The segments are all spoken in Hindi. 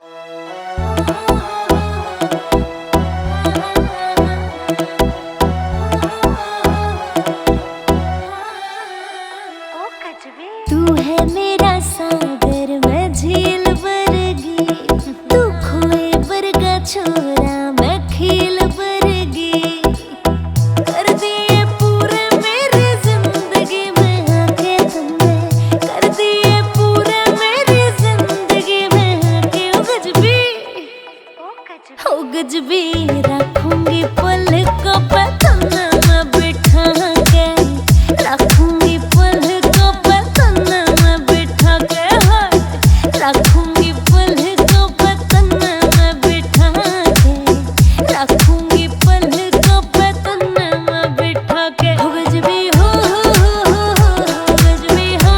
तू है मेरा सागर, मैं झील वर्गी, तू खोए वर्गा छोरा, मैं खील वर्गी। कर दिए पूरे मेरी जिंदगी में आके तुमने, कर दिए पूरे मेरी जिंदगी में आके। ओ गजबी, ओ गजबी, रखूंगी पल को पतन में बिठा के, रखूंगी पल को पतन में बिठा के, रखूंगी पल को पतन में बिठा के, रखूंगी पल को पतन में बिठा के। हो गजबी, हो गजबी, हो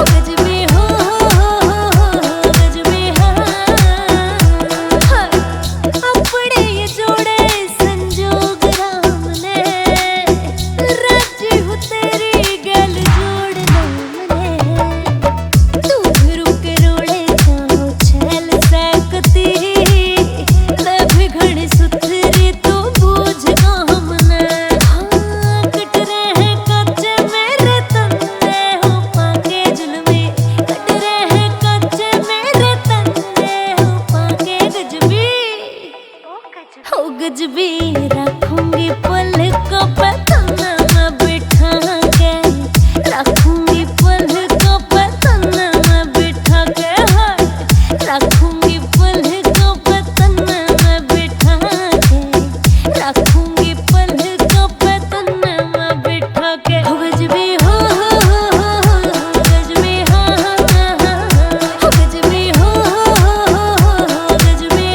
गजबी, हो गजबी। अपने ये जोड़े संजोग राम ने, राजी हूँ तेरी गल जोड़ नाम ने। तू रुक रोड़े चाहो छैल सैकती, ले भी घड़ी सुथरी तू बूझ काम ने। हाँ, कट रहे कच्चे मेरे तन्ने हो पाके जुल्मी, कट रहे कच्चे मेरे तन्ने हो पाके। गजबी, हो गजबी, रखूंगी पल को पतन में बिठा के, रखूंगी पल को पतन में बिठा के, रखूंगी पल को पतन में बिठा के, रखूंगी पल को पतन में बिठा के। हो गजबी, हो गजबी, हो गजबी, हो गजबी।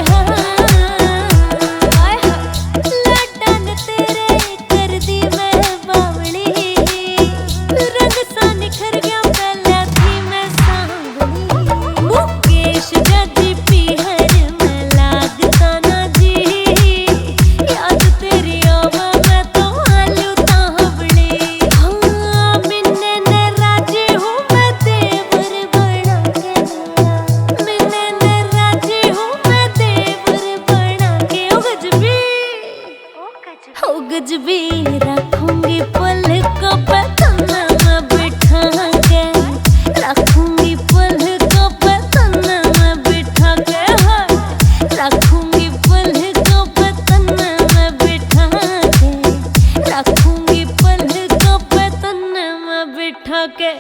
लाडा ने तेरे कर दी मैं बावली, रंग सा निखर गया पहला थी मैं सांवली। मुकेश जजी पीहर में लागता ना जी, याद तेरी आवा मैं तो आलू तांबड़ी। हाँ, मिन्ने ने राजी हूँ मैं देवर बना के, मिन्ने ने राजी हूँ मैं देवर बना के। ओ गजबी, हो गजबी, रखूंगी पल को पतन में बिठा के, रखूंगी पल को पतन में बिठा के, रखूंगी पल को पतन में बिठा के, रखूंगी पल को पतन में बिठा के।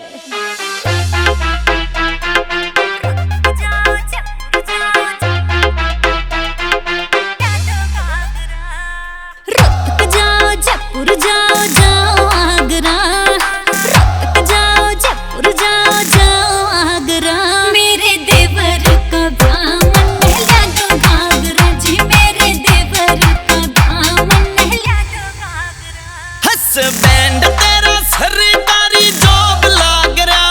रुक जाओ जयपुर जाओ जाओ आगरा, रुक जाओ जयपुर जाओ जाओ आगरा। मेरे देवर का दामन नहला दो घाघरा जी, मेरे देवर का दामन नहला दो घाघरा। हसबैंड तेरा सरकारी जॉब लाग रहा,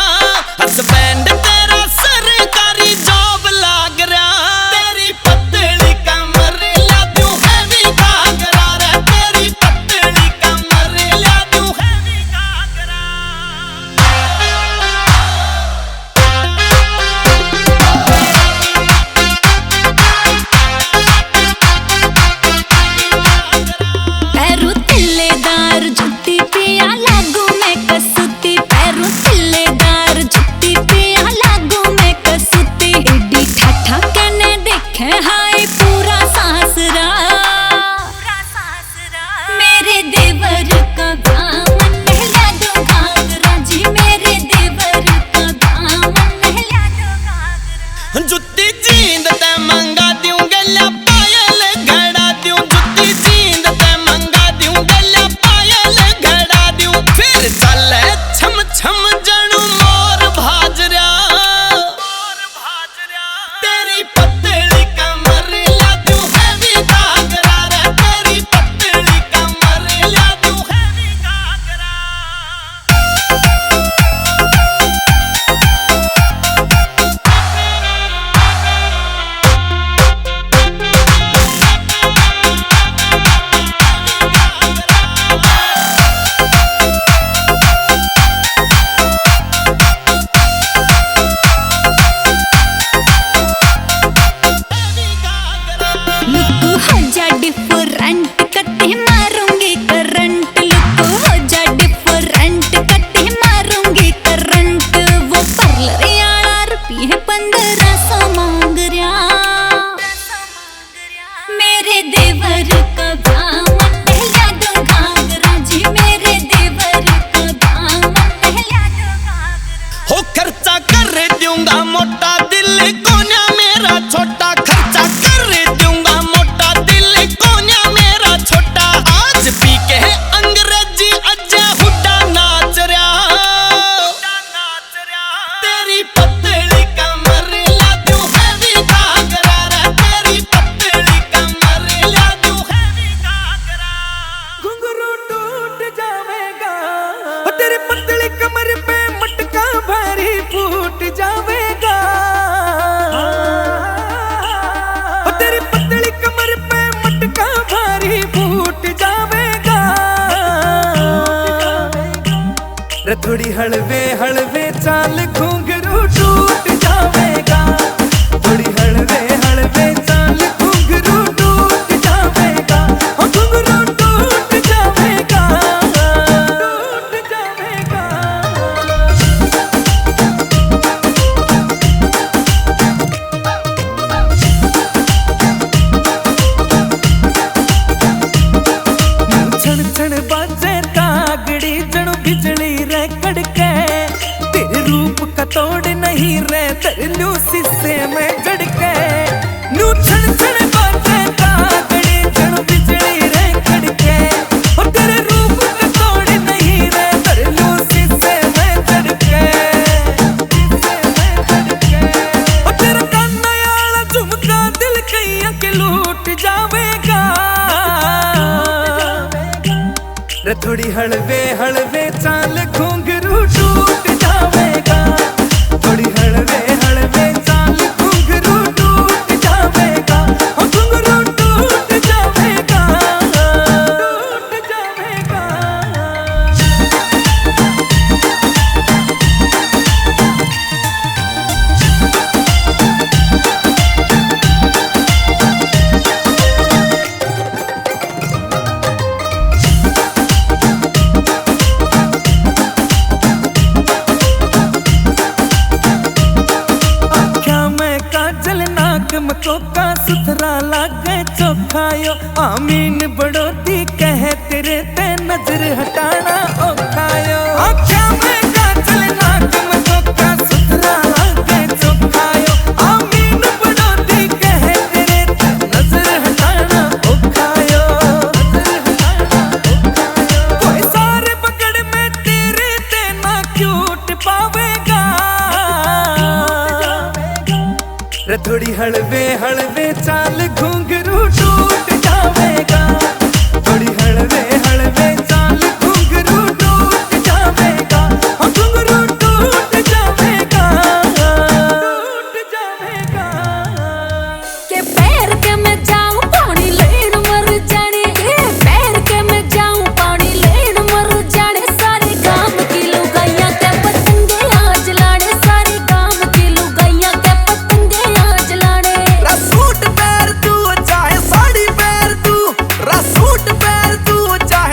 रे थोड़ी हलवे हलवे चाल घुंघरू टूट जावेगा, थोड़ी हलवे हलवे चाल घुंघरू टूट जावेगा, घुंघरू टूट जावेगा, टूट जावेगा। छण छण बाजे कागड़ी जणु बिजली रे कड़के, तेरे रूप का तोड़ नहीं रे तरलू शीशे में जड़के। नू छण छण बाजे कागड़ी जणु बिजली रे कड़के, और तेरे रूप का तोड़ नहीं रे तरलू शीशे में जड़के, शीशे में जड़के। और तेरा कान्ना वाला झुमका दिल कईया के लूट जावेगा, रे थोड़ी हलवे हलवे चाल घुंघरू टूट जावेगा, थोड़ी हलवे हलवे चाल घुंघरू टूट जावेगा, घुंघरू टूट जावेगा, टूट जावेगा। मकोका सुथरा लागे चोखायो, आमीन बड़ोती कहे तेरे ते नजर हटाना ओखायो। आँखा में काजल नाक मकोका सुथरा लागे चोखायो, आमीन बड़ोती कहे तेरे ते नजर हटाना ओखायो, नजर हटाना ओखायो। कोई सारे पकड़ में तेरे ते ना क्यूट पावेगा, रे थोड़ी हलवे हलवे चाल घुंघरू टूट जावेगा, थोड़ी हलवे हलवे चाल घुंघरू टूट जावेगा, घुंघरू टूट जावेगा, टूट जावेगा। के पैर के मैं जाऊं पानी लेन मर जाने, के पैर के मैं जाऊं पानी लेन मर जाने। सारे काम की लुगाइयां के पतंगे आज लाने, सारे काम की लुगाइयां के पतंगे आज लाने। सूट पैर तू चाहे साड़ी पैर तू, सूट पैर तू चाहे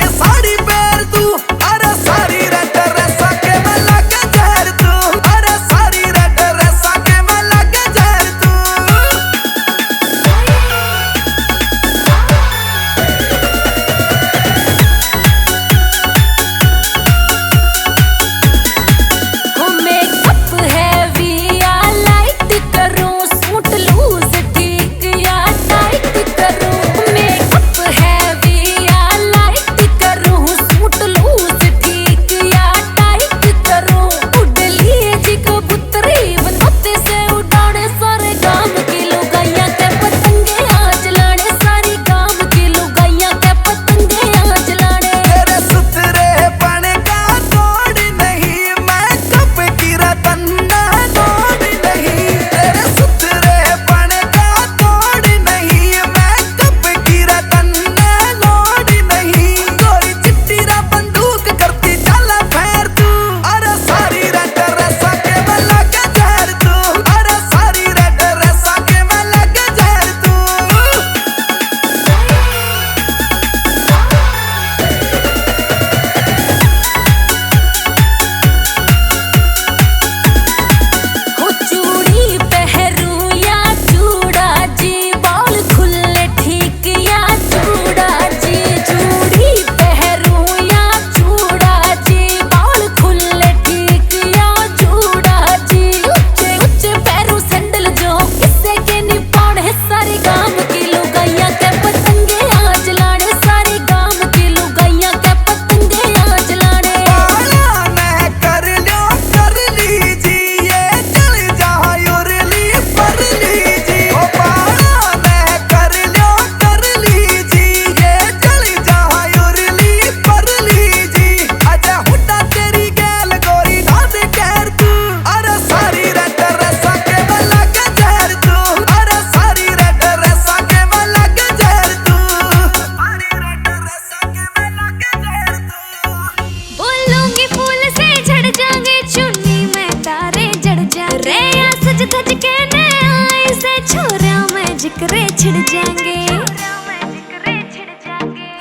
छोरा में जिक्रे छिड़ जाएंगे।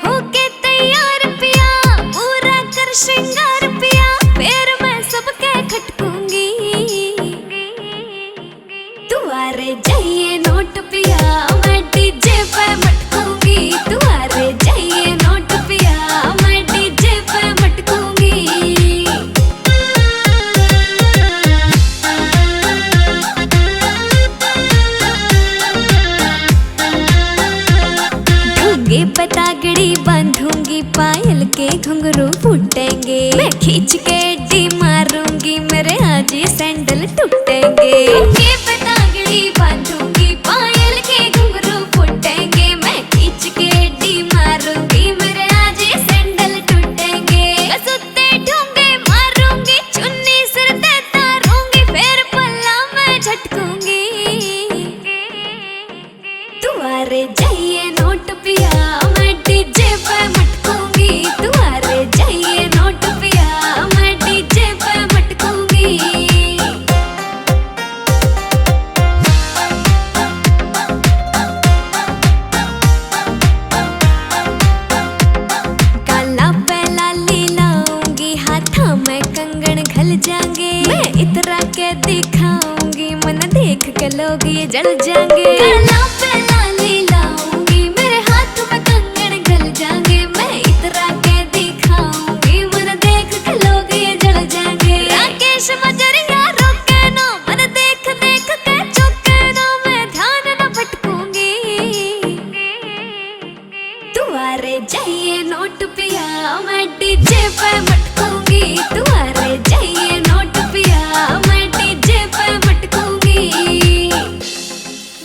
होके तैयार पिया पूरा कर श्रृंगार पिया, फिर मैं सबके खटकूंगी। तुम्हारे जाइए नोट पिया मैं डीजे पे मटकूंगी। तुम्हारे जाइए नोट पिया मैं डीजे पे मटकूंगी। ढूंगे पतागड़ी बांधूंगी, पायल के घुंघरू फूटेंगे। मैं खींच के डी मारूंगी, मेरे आज ये सैंडल टूटेंगे। ढूंगे पतागड़ी बांधूंगी, पायल के घुंघरू फूटेंगे। मैं खींच के डी मारूंगी, मेरे आज ये सैंडल टूटेंगे। सुत्ते ढूंगे मारूंगी, चुन्नी सिर पे तारूंगी, फिर पल्ला मैं झटकूंगी। तुम्हारे जाइए नोट पिया मैं डीजे पे मटकूंगी। तुम्हारे जाइए नोट पिया मैं डीजे पे मटकूंगी। काला पहला लीलाऊंगी, हाथा में कंगन घल जाएंगे। मैं इतरा के दिखाऊंगी, मन देख के लोग ये जल जाएंगे। काला पहला लीलाऊंगी, मेरे हाथ में कंगन घल जाएंगे। मैं इतरा के दिखाऊंगी, मन देख के लोग ये जल जाएंगे। राकेश मजरिया रोके ना, मन देख देख के चौके ना, मैं ध्यान न भटकूंगी। तुम्हारे जाइए नोट पिया मैं डीजे पे मटकूंगी। तुम्हारे जाइए नोट पिया मैं डीजे पे मटकूंगी।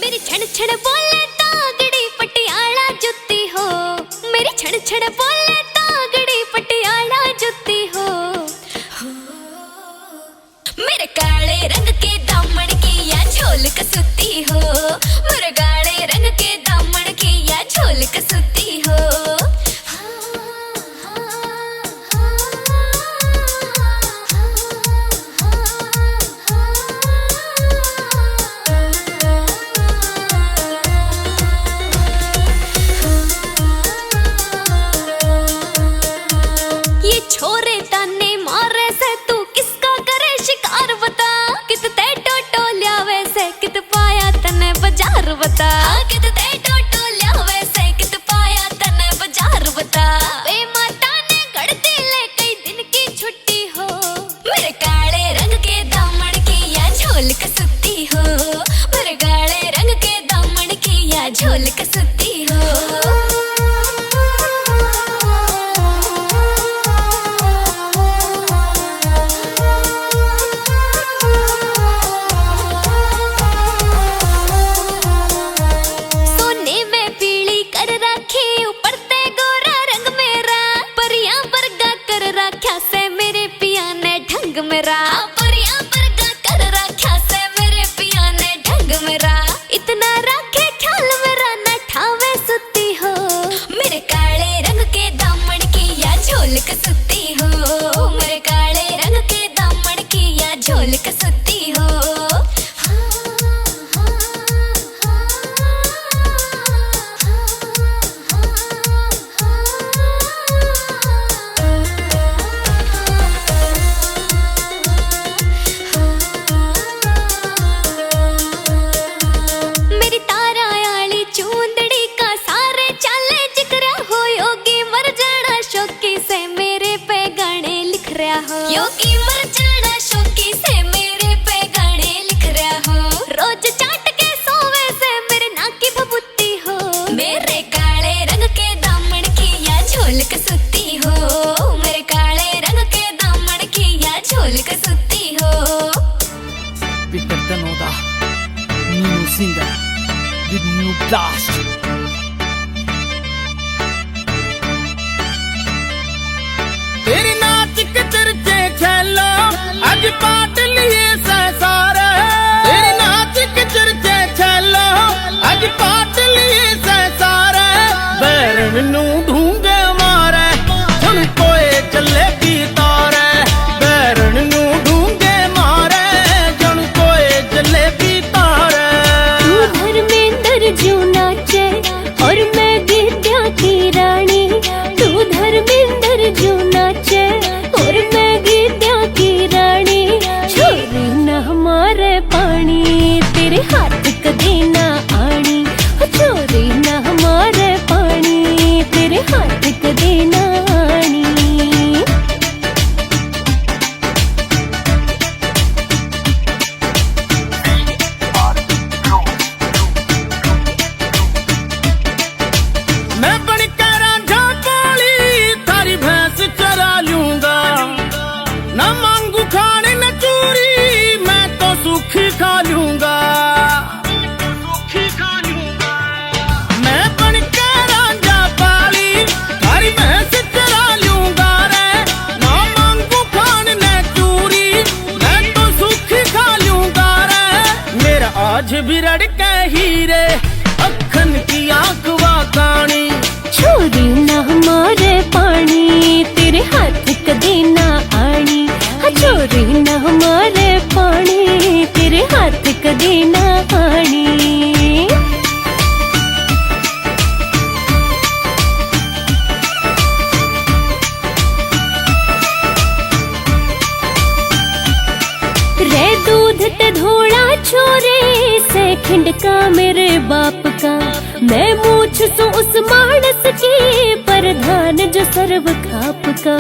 मेरी छड़ छड़ बोले तागड़ी पटियाला जुत्ती हो, मेरी छड़ छड़ बोले तागड़ी पटियाला जुत्ती हो। मेरे काले रंग के दामन की या झोल कसुती हो, मेरे काले रंग के दामन की या झोल कसुती हो। ये छोरे ताने मारे से तू किसका करे शिकार बता। कित ते टोटो ल्यावे से कित पाया तने बाजार बता। कित ते टोटो ल्यावे से कित पाया तने बाजार बता। बे माता ने गढ़ दिले कई दिन की छुट्टी हो, मेरे काले रंग के दामन की या झोल कसुती हो। मेरे काले रंग के दामन की या झोल कसुती हो। सोने में पीली कर राखी ऊपर ते गोरा रंग मेरा, परियां बरगा कर राख्या से मेरे पिया ने ढंग मेरा। परियां बरगा कर राख्या से मेरे पिया ने ढंग मेरा। इतना राखे ख्याल मेरा न ठावे सुती हो, मेरे काले रंग के दामन की या झोल कसुती हो। मेरे काले रंग के दामन की या झोल कसुती हो। मेरी तारा आली चूंदड़ी का सारे चाले जिक्रा हो। योगी मर जाना शौकी से मेरे पे गाने लिख रहा हो। योगी मर जाना शौकी से मेरे पे गाने लिख रहा हो। रोज चाट के सोवे से मेरे नाक की भभूति हो, मेरे काले रंग के दामन की या झोल कसुती हो। मेरे काले रंग के दामन की या झोल कसुती हो। Peter Danoda, new singer with new blast. तेरी नाच के चर्चे खेलो आज पाट लिए सारे। तेरी नाच के चर्चे खेलो आज पाट लिए सारे। बैरन नू ढूंगे मारे हुण कोए चले की तारे। बैरन नू ढूंगे मारे जन कोए चले की तारे। तू आज भी रड़के हीरे अखन की आंख वाकानी। छोरी ना हमारे पानी तेरे हाथ कदे ना आनी। हाँ छोरी ना हमारे पानी तेरे हाथ कदे ना आनी। रे दूध ते धोड़ा छोरे से खिंडका मेरे बाप का। मैं मूछ सो उस मानस की प्रधान जो सर्व खाप का।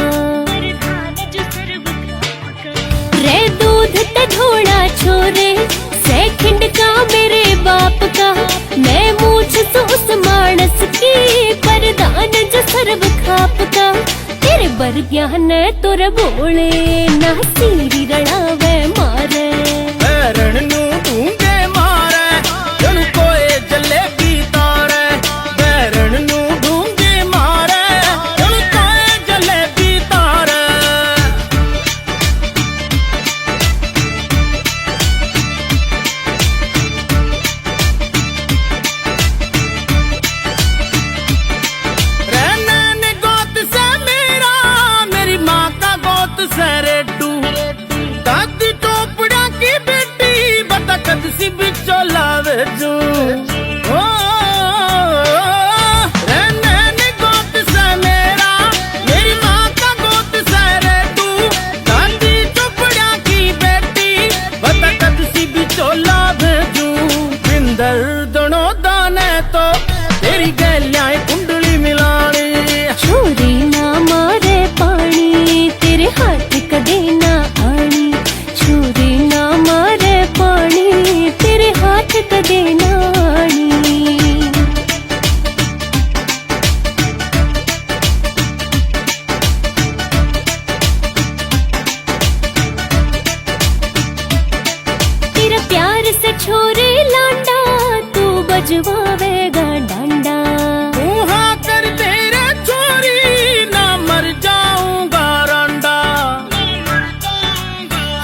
रे दूध ते धोड़ा छोरे से खिंडका मेरे बाप का। मैं मूछ सो उस मानस की प्रधान जो सर्व खाप का। तेरे बरग्या ने तोरे बोले ना सीरी रड़ावे मारे। रण नू ढूंगे मारे जनु कोए जलेबी तारे। बैरण नू ढूंगे मारे जनु कोए जलेबी तारे। रहने ने गोत से मेरा मेरी माँ का गोत से रेडू। दादी चोपड़ा की बेटी बता कद सी बिचो लावे जू। ओ रहने ने गोत से मेरा मेरी माँ का गोत से रेडू। दादी चोपड़ा की बेटी बता कद सी बिचो लावे जू। बिंदर दोनों दाने तो तेरी गैलियां कुंडली मिलानी। छोरी ना मारे पानी तेरे हाथ कदे ना आनी। छोरी ना मारे पानी तेरे हाथ कदे ना आनी। तेरा प्यार से छोरे लांडा तू बजवावेगा डांडा। हाँ कर तेरे छोरी ना मर जाऊंगा रांडा।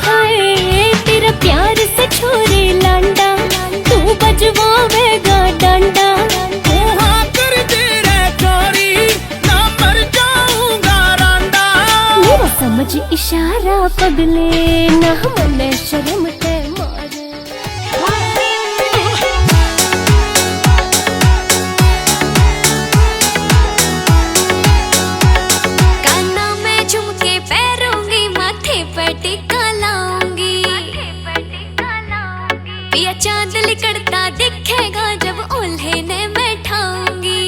हाय तेरा प्यार से छोरे लांडा तू बजवावेगा डांडा। हाँ कर तेरे छोरी ना मर जाऊंगा रांडा। मेरा समझ इशारा पगले ना मने शर्म ते मारे। काना में झुमके पैरूंगी माथे पर टिका लाऊंगी। पिया चांद लिकड़ता दिखेगा जब ओल्हे ने बैठाऊंगी।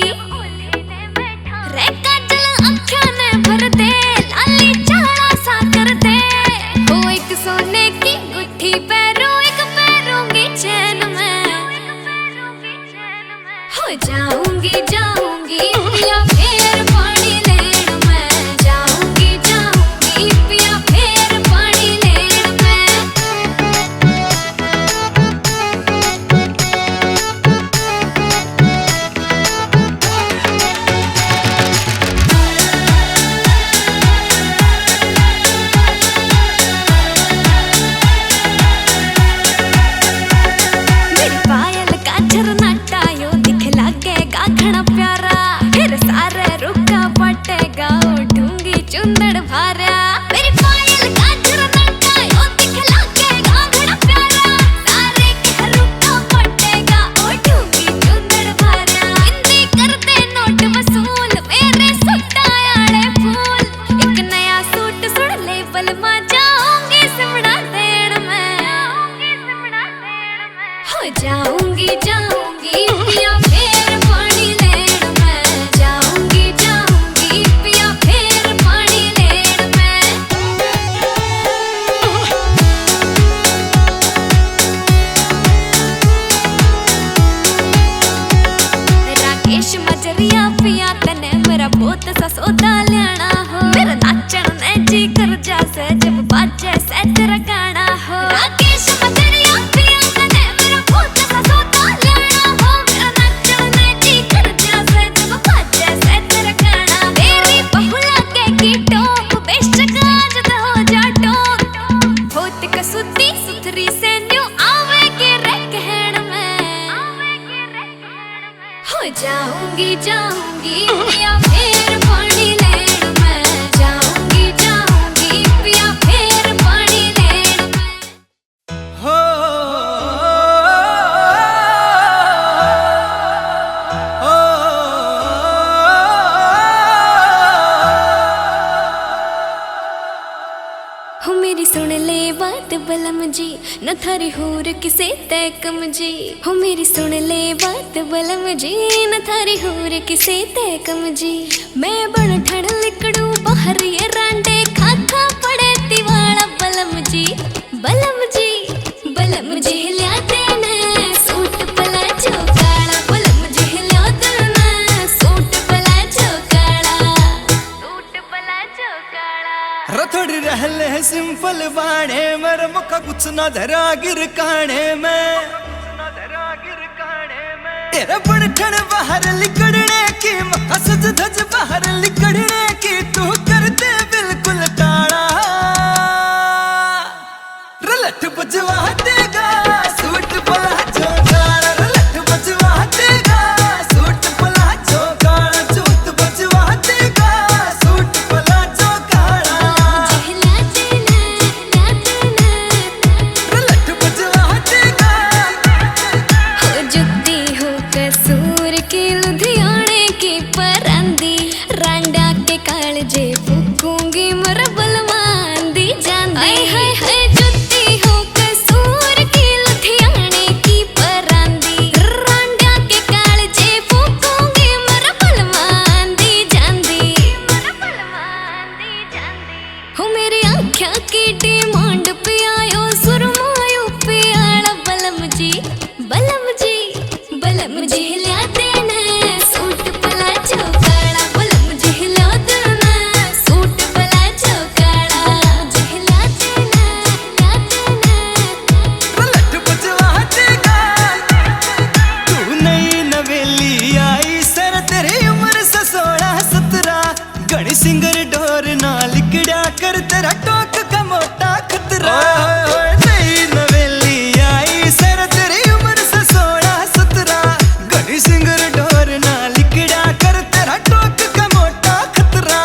रे काजल अखियां ने भर दे लाली चाड़ा सा कर दे। हो एक सोने की गुट्ठी पैरों एक पैरूंगी चैन में। हो जाऊंगी जाऊंगी पिया फेर पानी लेन में। जाऊंगी जाऊंगी पिया फेर पानी लेन में। मेरी पायल का झरनाटा यो दिख लागेगा घना प्यारा। फिर सारे रुका पटेगा उठूंगी चुंदड़ भारा। मेरी पायल का झरनाटा यो दिख लागेगा घना प्यारा। सारे के रुका पटेगा उठूंगी चुंदड़ भारा। हिंदी करते नोट वसूल मेरे सुटायाड़े फूल। एक नया सूट सुन ले बल मा जाऊंगी सिमड़ा देण में। हो जाऊंगी जाऊंगी पिया फेर पानी लेन में। जाऊंगी जाऊंगी पिया फेर पानी लेन में। राकेश मजरिया पिया तने मेरा बहुत सा सौदा लेना हो। मेरा नाचन ने जी कर जा से जब बाजे से तेरा गाना हो। राकेश मजरिया पिया तने मेरा बहुत सा सौदा लेना जाऊंगी जाऊंगी पिया फिर पानी लेन मैं जाऊंगी जाऊंगी पिया फिर पानी लेन मैं हो हो मेरी सुन ले बात बलम जी न थारी होर किसे तय कम जी हो मेरी सुन ले बात बलम जी न थारी होर किसे तय कम जी मैं बन ठण लिकड़ू बाहर ये रांडे खाखा पड़े तिवाड़ा बलम जी बलम जी बलम जी लिया देना सूट पला चौकाड़ा बलम जी लिया देना सूट पला चौकाड़ा सूट पला चौकाड़ा रथोड़ी रहले सिंपल बाणे मर मुखा कुछ न धरा गिर काने में तेरे बड़ठण बाहर लिकड़ने की मखा सज धज बाहर लिकड़ने की तू कर दे बिल्कुल टाड़ा रलट बजवा देगा सूट पला चौकाड़ा रलट बजवा देगा सूट पला चौकाड़ा जूत बजवा देगा सूट पला चौकाड़ा रलट बजवा देगा हो जुत्ती हो कसूर की लुधियाने की परांदी रांडा के कालजे फूकूंगी मर बलवांदी जांदी हाय हाय जुत्ती हो कसूर की लुधियाने की परांदी रांडा के कालजे फूकूंगी मर बलवांदी जांदी मर बलवांदी जांदी हो मेरी आँखों की डिमांड पे आयो सुरमायो पियाला बलम जी बलम जी बलम जी लिया देना सूट पला चौकाड़ा बलम जी लिया देना सूट पला चौकाड़ा जी लिया देना रलट बजवा देगा तू नई नवेली आई सर तेरी उम्र से 16-17 गणी सिंगर डोर ना लिकड़ा कर तेरा टोक का मोटा खतरा नई नवेली आई सर तेरी उम्र से 16-17 गणी सिंगर डोर ना लिकड़ा कर तेरा टोक का मोटा खतरा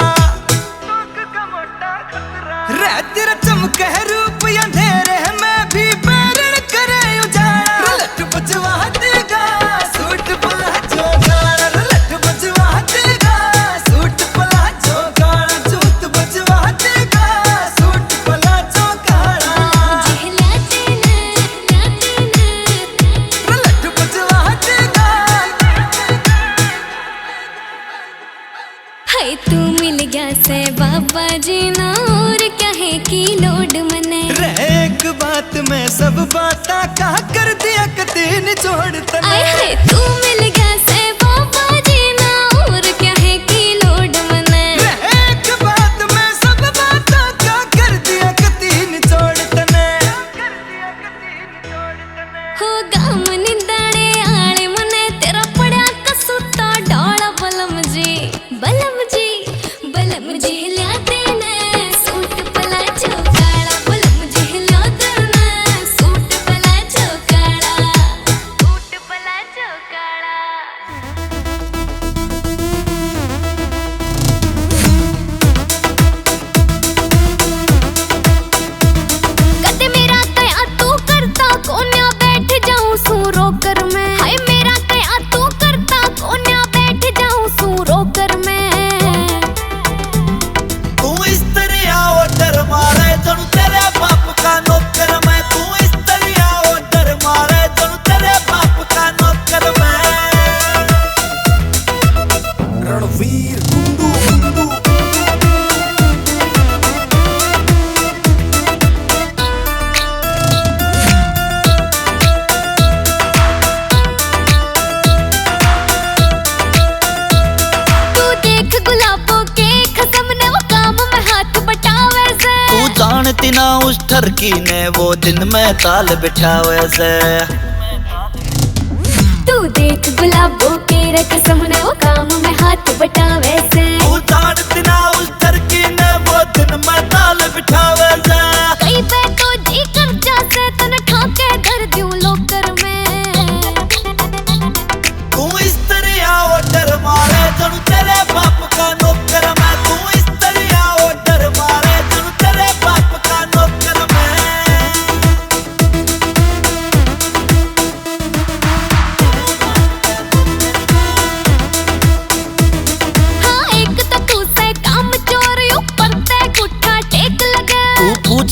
रह तेरा चमक है रूप अंधेरे है मैं भी बैरण करे उजाड़ा रलट बजवा देगा सूट पला चौकाड़ा रलट बजवा देगा सूट पला चौकाड़ा जूत बजवा देगा सूट पला चौकाड़ा जी लिया देना रलट बजवा देगा हाय तू मिल गया से बाबा जी ना और क्या है की लोड मने रह एक बात में सब बाता का कर दिया कते निचोड़ तने आय हाय तू मिल गया से बाबा जी ना और क्या है की लोड मने एक बात में सब बातों का कर दिया कती निचोड़ तने हो गाम निंदाड़े आले मने तेरा पड़ा कसूता डाला बलम जी बलम जी बलम जी लिया देना सूट पला चौकाड़ा बलम जी लिया देना सूट पला चौकाड़ा सूट पला चौकाड़ा कदे मेरा कया तू करता कोन्या बैठ जाऊं सू रोकर मैं हाय मेरा कया तू करता कोन्या बैठ जाऊं सू रोकर मैं तू इस तरह आओ डर मारे जनु तेरे बाप का नौकर मैं तू इस तरह आओ डर मारे जनु तेरे बाप का नौकर मैं रणवीर गुंडू गुंडू तू देख गुलाबों के खत्म ने वो काम में हाथ बटावे से तू जानती ना उस ठरकी ने वो दिन में ताल बिठावे से तू देख गुलाबों के रकसम ने वो काम में हाथ बटावे से तू जानती ना उस ठरकी ने वो दिन में ताल बिठावे से कई पे तो जी कर जासे तन ठाके धर दूं लोकर में तू इस तरह आओ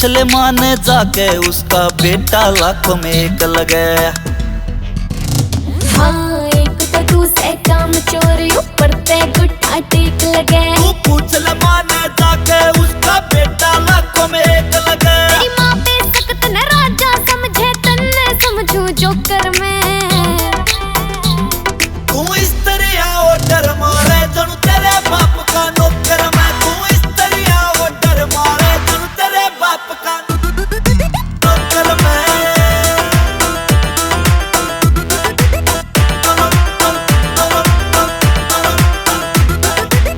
ले माने जाके उसका बेटा लाखों में एक लगे। हाँ एक तो तू से काम चोर ऊपर पे गुट्टा टेक लगे। तू पूछ ले माने जाके उसका बेटा लाखों में एक लगे। तेरी माँ पे सख्त न राजा समझे तन्ने समझू जोकर में। तू इस तरह ऑर्डर मारे जनू तेरे बाप का नौकर मैं। तू इस तरह ऑर्डर मारे जनू तेरे बाप का नौकर मैं।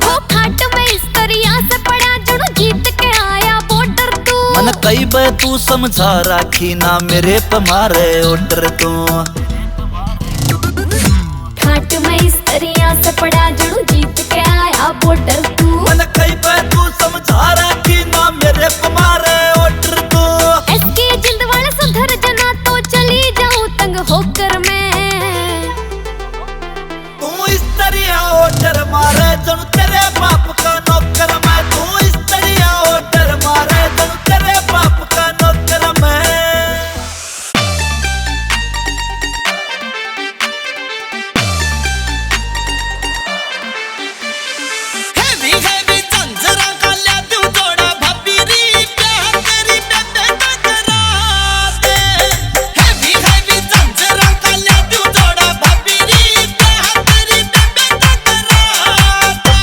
वो खाट में इस तरह से पड़ा जनू जीत के आया बॉर्डर तू। मन कई बे तू समझा राखी ना मेरे पे मारे ऑर्डर तू। खाट में इस तरह से पड़ा जनू जीत के आया बॉर्डर तू। मन कई बे तू समझा राखी ना मेरे पे मारे ऑर्डर तू। इसके जिंद वाला सुधर जना तो चली जाऊं तंग होकर मैं। तू इस तरह ऑर्डर मारे जनू तेरे बाप का नौकर मैं। तू इस तरह ऑर्डर मारे जनू तेरे बाप का नौकर मैं। हेवी हेवी झंझरा का ले दूं जोड़ा भाभी री प्यार तेरी बेबे टकरा दे। हेवी हेवी झंझरा का ले दूं जोड़ा भाभी री प्यार तेरी बेबे टकरा दे।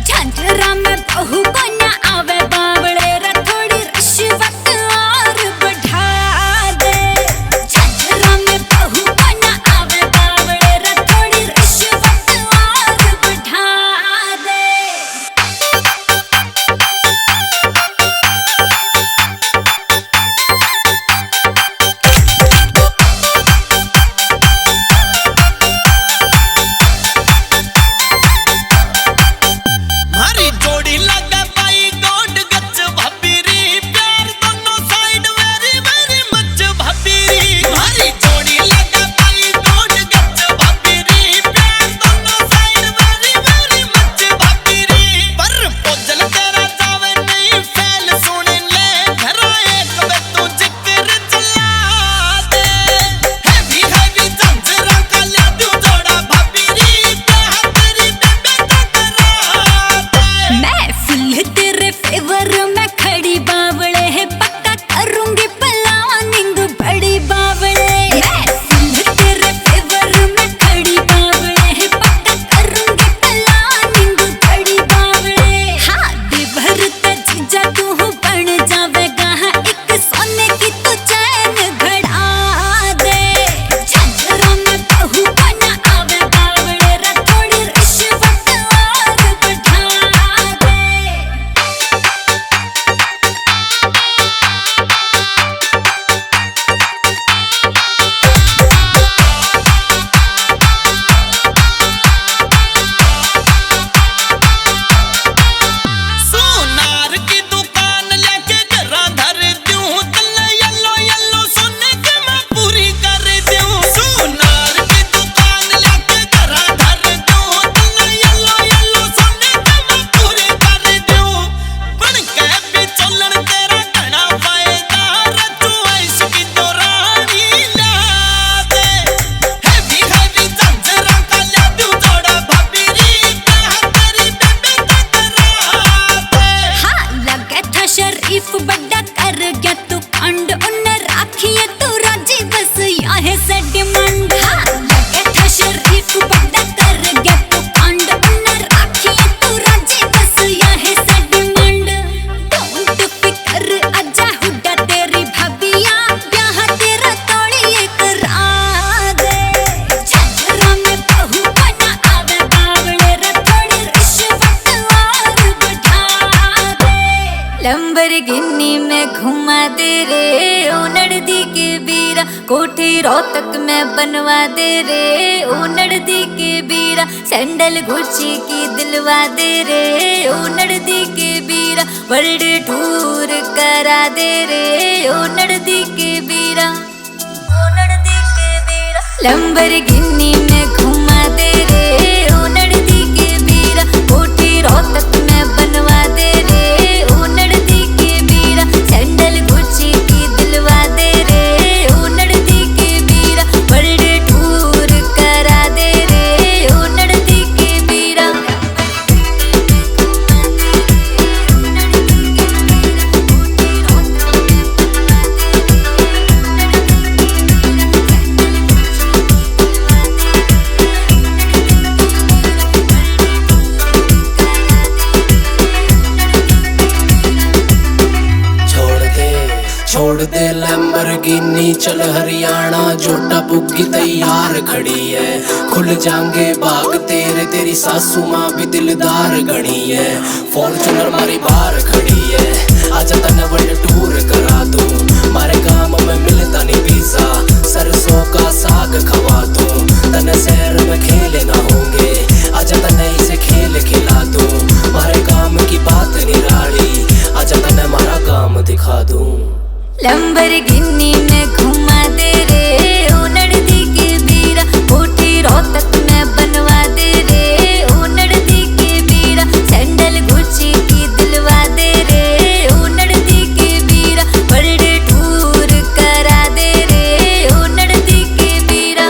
झांझरा में बहू को न आवे बावड़े रे थोड़ी रिश्वत और बढ़ा दे। झांझरा में बहू को न आवे बावड़े रे थोड़ी रिश्वत और बढ़ा दे। मारी जोड़ी लगे पाई गोड गच भाभी री प्यार दोनों साइड वेरी वेरी मच भाभी री। मारी जोड़ी लगे पाई गोड गच भाभी री प्यार दोनों साइड वेरी वेरी मच भाभी री। पर पोजल तेरा जावे नहीं फैल सुन ले घरा एक बे तू जिक्र चला दे। हेवी हेवी झंझरा का ले दूं जोड़ा भाभी री प्यार तेरी बेबे टकरा दे। मैं फुल तेरे फेवर में खड़ी बावड़े है पक्का करूंगी प्लानिंग बड़ी बावड़े। मैं फुल तेरे फेवर में खड़ी बावड़े है पक्का करूंगी प्लानिंग बड़ी बावड़े। हाँ देवर ते जीजा तू बन जावेगा एक सोने की तू चैन घड़ा दे। झांझरा में बहू को न आवे बावड़े रे थोड़ी रिश्वत और बढ़ा दे। सोनार की दुकान लेके घरा धर दूं तल्ले येलो येलो सोने के मैं पूरी कर दूं। सोनार की दुकान लेके घरा धर दूं तल्ले येलो येलो सोने के मैं पूरी कर दूं। बन के भी चलन तेरा घना फायदा रतू ऐश की तो रानी ला दे। हेवी हेवी झंझरा का ले दूं जोड़ा भाभी री प्यार तेरी बेबे टकरा दे। हाँ लगे था शरीफ बड़ा कर गया तू कांड उन्हें राखिए तू राजी बस यहाँ से डिमांड। हाँ लगे था शरीफ बड़ा कर गया तू कांड उन्हें राखिए तू राजी बस यहाँ से डिमांड। डोंट फिकर आजा हुड्डा तेरी भाभिया ब्याह तेरा तोड़िए करा दे। झांझरा में बहू को न आवे बावड़े रे थोड़ी रिश्वत और बढ़ा दे। लंबरगिनी में घुमा दे रे ओनड़ दी के बीरा कोठी रोहतक में बनवा दे रे ओनड़ दी के बीरा। सैंडल गुच्ची की दिलवा दे रे ओनड़ दी के बीरा। वर्ल्ड टूर करा दे रे ओनड़ दी के बीरा। ओनड़ दी के बीरा लंबरगिनी में घुमा दे रे ओनड़ दी के बीरा कोठी रोहतक में बनवा दे रे ओनड़ दी के बीरा। सैंडल दे लैम्बोर्गिनी चल हरियाणा जोटा पुग्गी तैयार खड़ी है। खुल जाएंगे बाग तेरे तेरी सासू माँ भी दिलदार घड़ी है। फॉर्च्यूनर मारी बाहर खड़ी है आजा तने वर्ल्ड टूर करा दूं। मारे गांव में मिलता नहीं पिज्जा सरसों का साग खवा दूं। तने शहर में खेले ना होंगे आजा तने इसे खेल खिला दूं। मारे काम की बात निराली आजा तने मारा काम दिखा दूं। लैम्बोर्गिनी में घुमा दे रे ओ नड़दी के बीरा। कोठी रोहतक में बनवा दे रे ओ नड़दी के बीरा। सैंडल गुच्ची की दिलवा दे रे ओ नड़दी के बीरा। वर्ल्ड टूर करा दे रे ओ नड़दी के बीरा।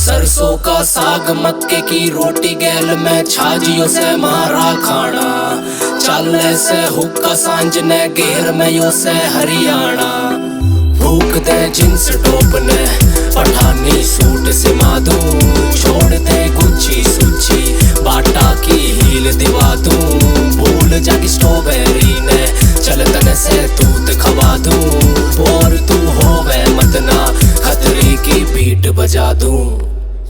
सरसों का साग मक्के की रोटी गैल में छाजियों से मारा खाना। चल से हुक्का सांझ ने घेर में यो से हरियाणा। भूख दे जींस टॉप ने पठानी सूट सिमा दूं। छोड़ दे गुच्ची सूची बाटा की हील दिवा दूं। भूल जागी स्ट्रॉबेरी ने चल तने से दूध खवा दूं। और तू होवे मत ना खतरे की बीट बजा दूं।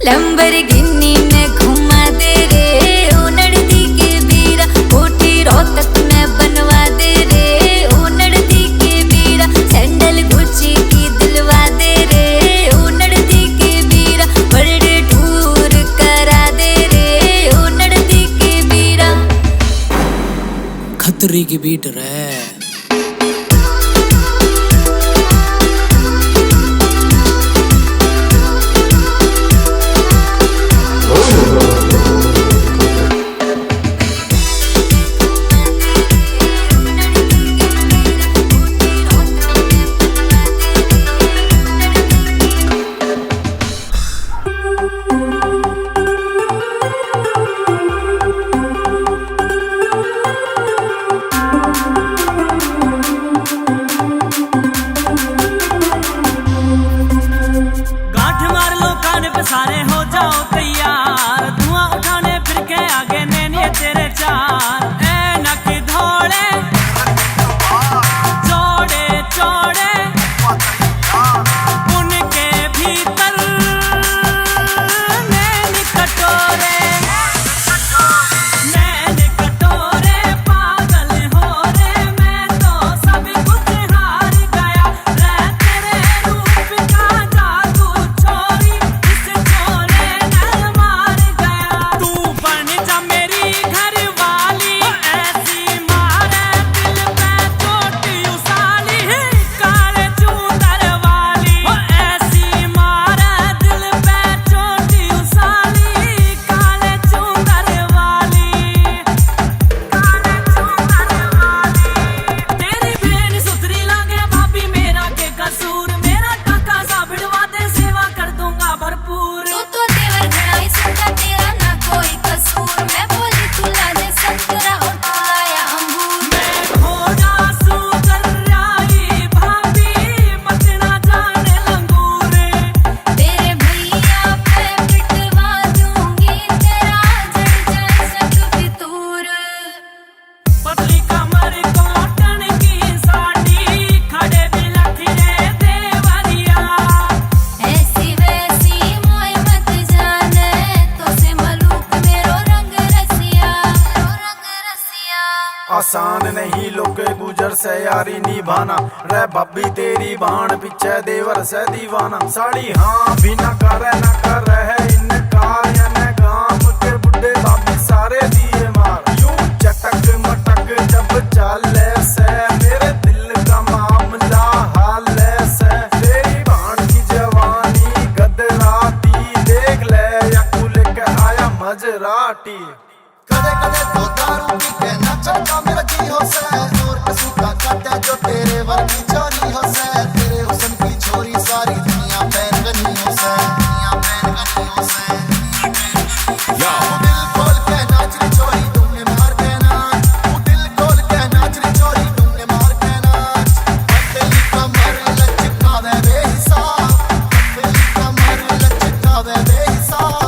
लैम्बोर्गिनी में घुमा दे रे ओ नड़दी के बीरा। कोठी रोहतक में बनवा दे रे ओ नड़दी के बीरा। सैंडल गुच्ची की दिलवा दे रे ओ नड़दी के बीरा। वर्ल्ड टूर करा दे रे ओ नड़दी के बीरा। खतरी की बीट रे। सारे हो जाओ तैयार धुआं उठाने फिर के आगे नैनी तेरे चार। ए नक धोड़े चौड़े चौड़े उनके भीतर नैनी कटोरे पागल हो रे। मैं तो सब कुछ हार गया रे तेरे रूप का जादू छोरी मार गया। तू बन जा मेरी घर वाली ऐसी मारे दिल पे चोटी उसाली। काले चूतर वाली ऐसी मारे दिल पे चोटी उसाली। काले चूतर वाली तेरी बहन सुथरी लागे भाभी मेरा के कसूर। मेरा काका सा भिड़वा दे सेवा कर दूंगा भरपूर। तू तो देवर घड़ाई सुनता तेरा ना कोई कसूर। मैं बोली तू ला दे संतरा और तू लाया अंगूर। मैं घोड़ा सुतराई भाभी मत ना जाने लंगूर। तेरे भैया पे पिटवा दूंगी तेरा जड़ जाए सक फितूर। पतली कमर कॉटन की साड़ी खड़े बिलख रे देवरिया। ऐसी वैसी मोय मत जाने तो से मलूक मेरो रंग रसिया। आसान नहीं लोके गुजर से यारी निभाना। रे भाभी तेरी बाण पीछे देवर से दीवाना। साड़ी हाँ भी न कर है इनकार। याने गांव के बुढ़े भाभी सारे दिए मार। यूं चटक मटक जब चाले से मेरे दिल का मामला हाल से। तेरी बाण की जवानी गदराती देख ले या कुल के आया मजराटी। कदे कदे तो दारू पी के नाचन का मेरा जी हो से। और कसू का काटे जो तेरे वर्गी चोरी हो से। तेरे हुस्न की छोरी सारी दुनिया पैर गनी हो से। दिल खोल के नाच री छोरी तुमने मार के नाच। दिल खोल के नाच री छोरी तुमने मार के नाच। पतली कमर लचकावे बेहिसाब। पतली कमर लचकावे बेहिसाब।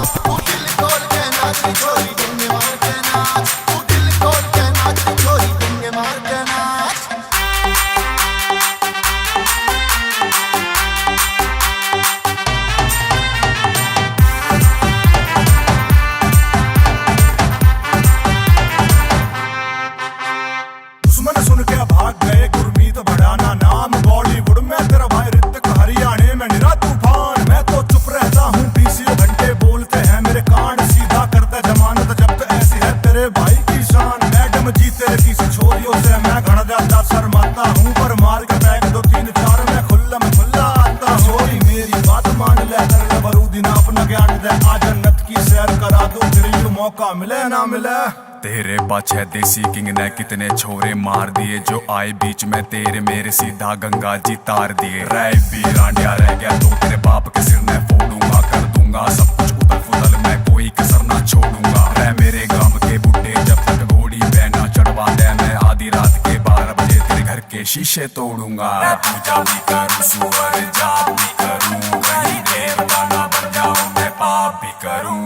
मौका मिले ना मिले। तेरे पाछे देसी किंग ने कितने छोरे मार दिए, जो आए बीच में तेरे मेरे सीधा गंगा जी तार दिए। रह भी रांडिया रह गया तो तेरे बाप के सिर में फोड़ूंगा, कर दूंगा सब कुछ उथल फुथल, मैं कोई कसर ना छोड़ूंगा। रह मेरे गांव के बुड्ढे जब तक घोड़ी पे ना चढ़वा दे, मैं आधी रात के 12 बजे तेरे घर के शीशे तोड़ूंगा। पूजा भी करूं सुअर जाप भी करूं, वही देवता ना बन जाऊं मैं पाप भी करूं।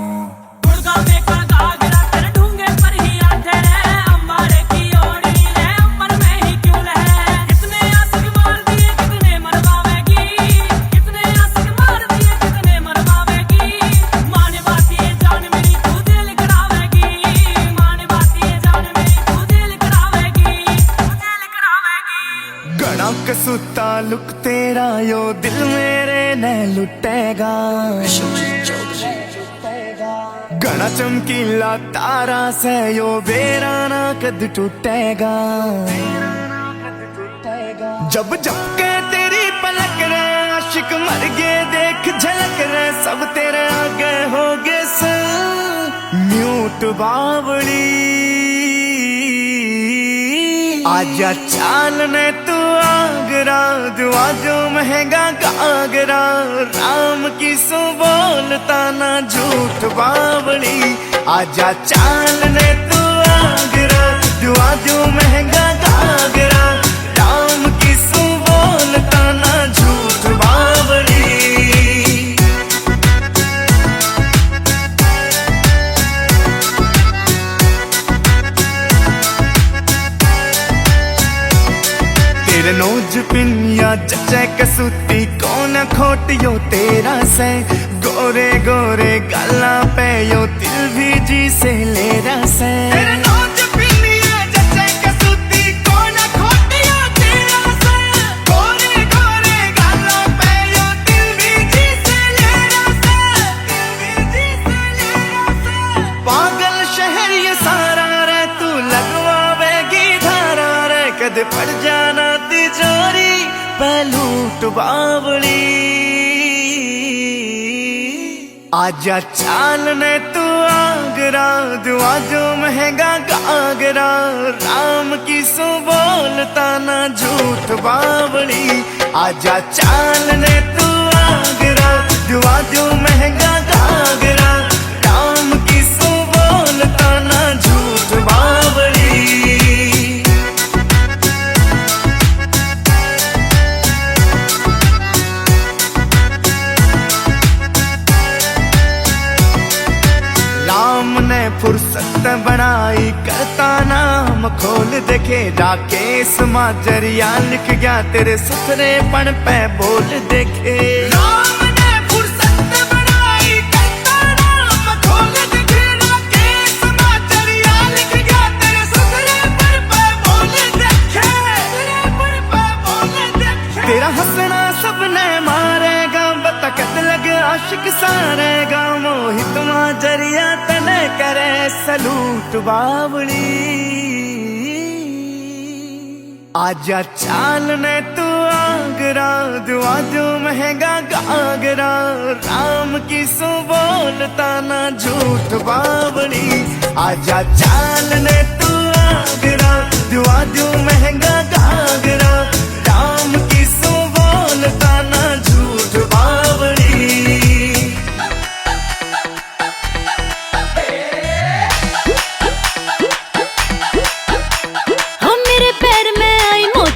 कसूता लुक तेरा यो दिल मेरे ने लुटेगा, घना चमकीला तारा से यो बेरा ना कद टूटेगा। जब झपके तेरी पलक रे आशिक मर गए देख झलक रे, सब तेरे आगे हो गए म्यूट बावड़ी। आजा चालने तू आगरा, दुआ जो महंगा गागरा, राम की सो बोलता ना झूठ बावड़ी। आजा चालने तू आगरा, दुआ जो महंगा गागरा, राम की सो बोलता ना झूठ बावड़ी। तेरे नोज पिनिया जचे कसूती कौन खोटियो तेरा से, गोरे गोरे गाला पे यो तिल भी जी से ले रसे। तेरे नोज पिनिया जचे कसूती कौन खोटियो तेरा से, गोरे गोरे गाला पे यो तिल भी जी से ले रसे, तिल भी जी से ले रसे। पागल शहर ये सारा रे तू लगवावेगी धारा रे, कद पड़ जाना तिजोरी पलूट बावड़ी। आजा चालने तू आगरा, दुआ जो महंगा गागरा, राम की सो बोलता ना झूठ बावड़ी। आजा चालने तू आगरा, दुआ जो महंगा गागरा, राम की सो बोलता ना झूठ बावड़ी। राम ने फुर्सत बनाई करता नाम खोल देखे, राकेश माजरिया लिख गया तेरे सुथरेपन पे बोल देखे। राम ने फुर्सत बनाई करता नाम खोल देखे, राकेश माजरिया लिख गया तेरे सुथरेपन पे बोल देखे, सुथरेपन पे बोल देखे। तेरा हंसना सबने मारेगा, बता कद लगे आशिक सारेगा, मोहित माजरिया तने करे सलूट बावड़ी। आजा चालने तू आगरा, दुआ जो महंगा गागरा, राम की सो बोलता ना झूठ बावड़ी। आजा चालने तू आगरा, दुआ जो महंगा गागरा, राम की सो बोलता ना झूठ बावड़ी।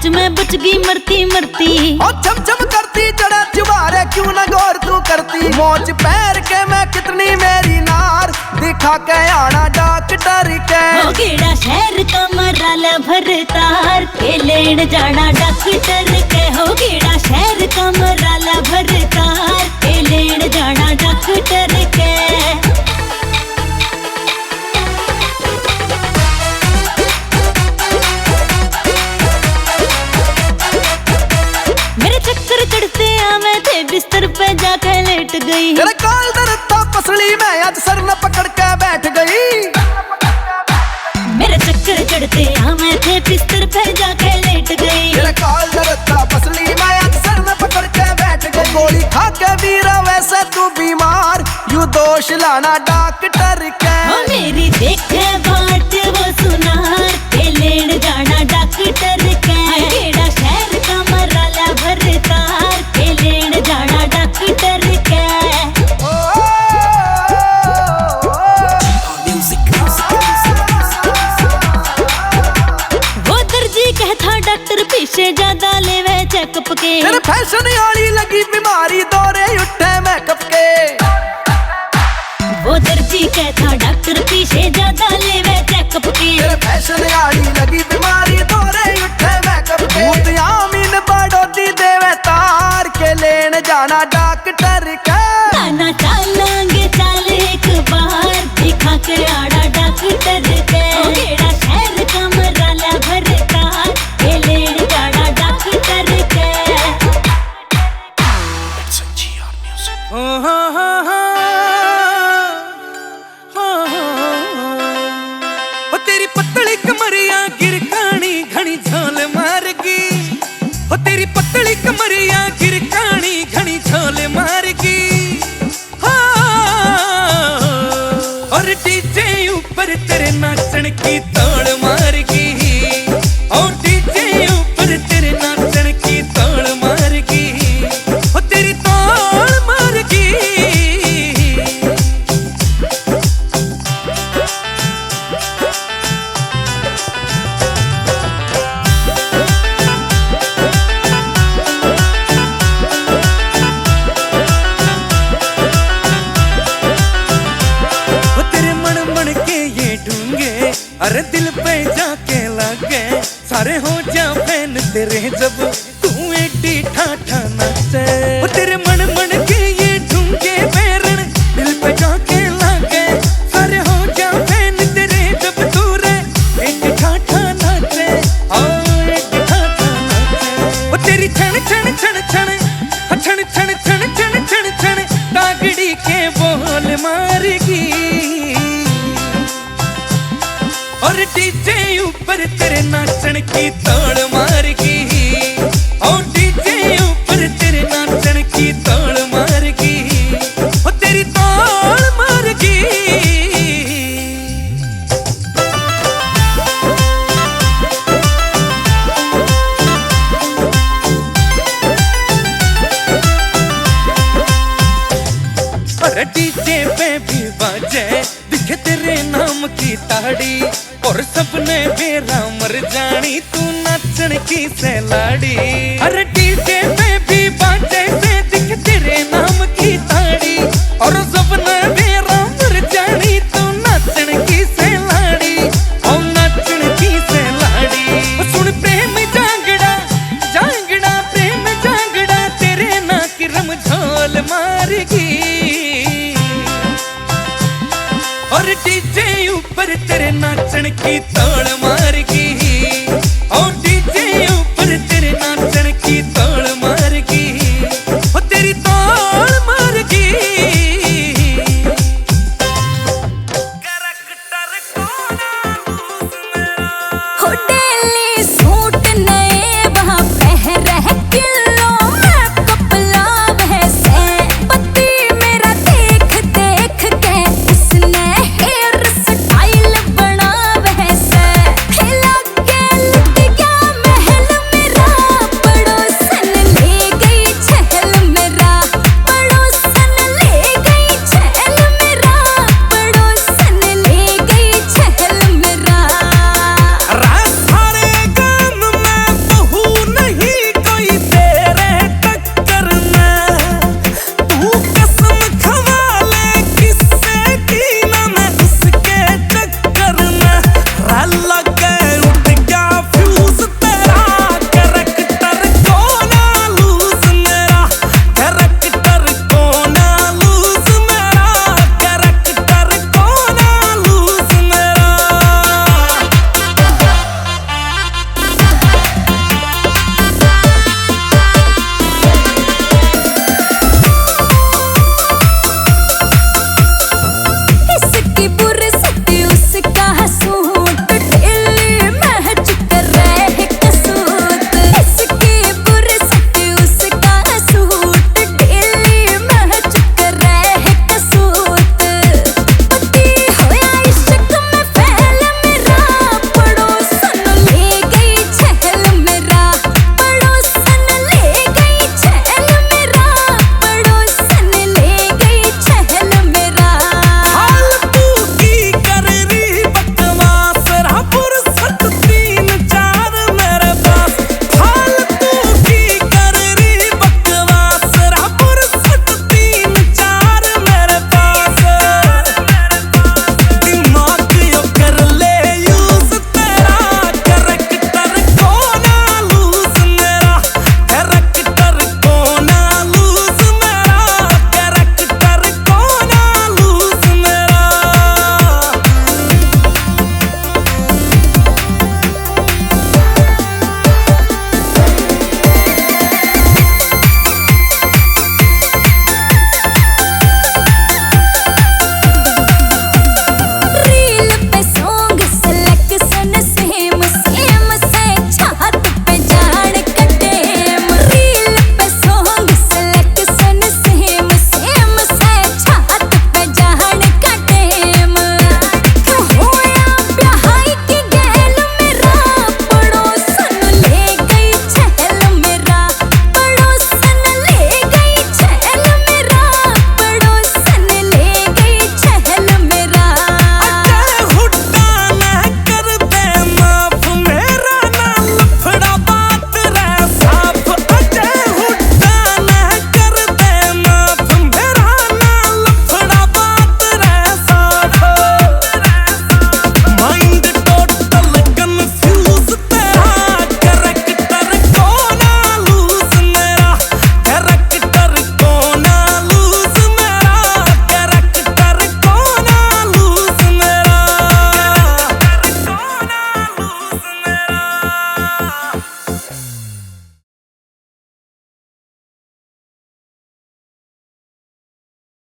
मैं बच गई मरती मरती, और छम छम करती जड़ा जुबारे क्यों न गौर तू करती। मोच पैर के मैं कितनी मेरी नार, दिखा के आना डॉक्टर के। हो गेड़ा शहर का मराला भरतार, के लेन जाना डॉक्टर के। हो गेड़ा शहर का मराला भरतार, के लेन जाना डॉक्टर के। चढ़ते आवे थे बिस्तर पे जाके लेट गई, तेरे काल दरता पसली में आज सर न पकड़ के बैठ गई। मेरे चक्कर चढ़ते आवे थे बिस्तर पे जाके लेट गई, तेरे काल दरता पसली में आज सर न पकड़ के बैठ गई। गोली खा के वीरा वैसे तू बीमार, यू दोष लाना डॉक्टर के। मेरे देखे बाट वो सुनार के लेन जाना डॉक्टर के केड़ा शहर का मराला भरतार के लेन जाना डॉक्टर के वो दर्जी कहता डॉक्टर पीछे ज्यादा लेवे चेकअप के तेरे फैशन वाली लगी बीमारी दौरे उठे मेकअप के वो दर्जी कहता डॉक्टर पीछे ज्यादा लेवे चेकअप के तेरे फैशन वाली लगी बीमारी दौरे उठे मेकअप के मुतियामीन बड़ोदी देवे तार के लेन जाना डॉक्टर के ना चालांगे चाल एक बार दिखा के आड़ा डॉक्टर के केड़ा शहर का मराला भरतार के लेन जाना डॉक्टर के ओ तेरी पतली कमरिया गिरकानी घनी झोल मारगी ओ तेरी पतली कमरिया गिरकानी घनी झोल मारगी और डीजे ऊपर तेरे नाचन की तोड़ मारगी और डीजे ऊपर तेरे नाचन की तोड़ मारगी ओ तेरी तोड़ मारगी अरे दिल पे जाके लगे सारे हो जा फैन तेरे जब तू एडी ठाठा नाचे वो तेरे मन मन के ये ढूंगे पैरण दिल पे जाके लगे सारे हो जा फैन तेरे जब तू रे एडी ठाठा नाचे ओ एडी ठाठा नाचे वो तेरी छन छन छन छन छन छन छन छन छन छन तागड़ी के बोल मारगी और डीजे ऊपर तेरे नाचन की तोड़ मारगी और डीजे ऊपर तेरे नाचन की तोड़ मारगी और तेरी तोड़ मारगी और डीजे पे भी बाजे दिखे तेरे नाम की ताड़ी और सबने मेरा मर जानी तू नाचन की सैलाड़ी अरे डीजे पे भी बाजे से दिख तेरे नाम की ताड़ी और सबने मेरा मर जानी तू नाचन की सैलाड़ी और नाचन की सैलाड़ी सुन प्रेम जांगड़ा जांगड़ा प्रेम जांगड़ा तेरे ना की रमझोल मारगी और डीजे ऊपर तेरे नाचन की तोड़ मारगी और डीजे